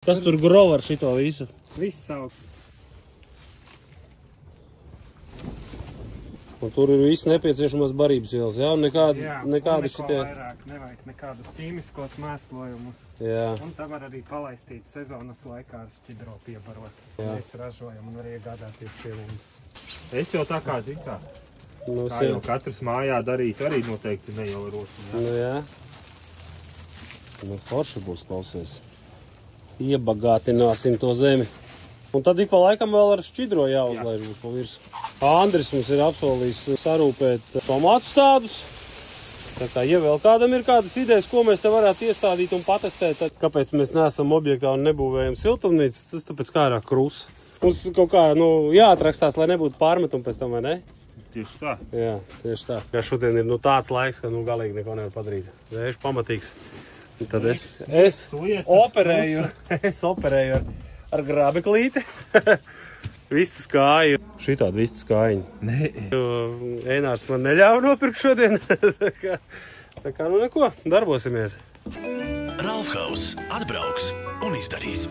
Kas tur grov ar šito visu? Viss savu. Un tur ir viss nepieciešamās barības vielas, jā? Un nekādi šitie... vairāk, nevajag nekādus ķīmiskos mēslojumus. Jā. Un tā var arī palaistīt sezonas laikā ar šķidro piebarot. Mēs ražojam un arī iegādāties pie mums. Es jau tā kā zinu kā. Tā jau katrs mājā darīt arī noteikti ne jau rosina. Nu jā. Nu forši būs klausies. Iebagātināsim to zemi. Un tad ik pa laikam vēl ar šķidro jāuzlaiž būs pa virsu. Andris mums ir apsolījis sarūpēt tomātu stādus. Tā kā, ja vēl kādam ir kādas idejas, ko mēs te varētu iestādīt un patestēt, tad kāpēc mēs neesam objektā un nebūvējam siltumnīcas, tas tāpēc kā ir krusa. Mums kaut kā, jāatrakstās, lai nebūtu pārmetumi pēc tam, vai ne? Tieši tā. Jā, tieši tā. Kā šodien ir tāds laiks, ka galīgi neko nevar padarīt. Vējš pamatīgs. Tad es operēju ar grabeklīti. Vistas kāju. Šitādi vistas kājiņi. Nē. Einārs man neļāva nopirkt šodien. Tā kā, neko, darbosimies. Ralfhaus atbrauks un izdarīs.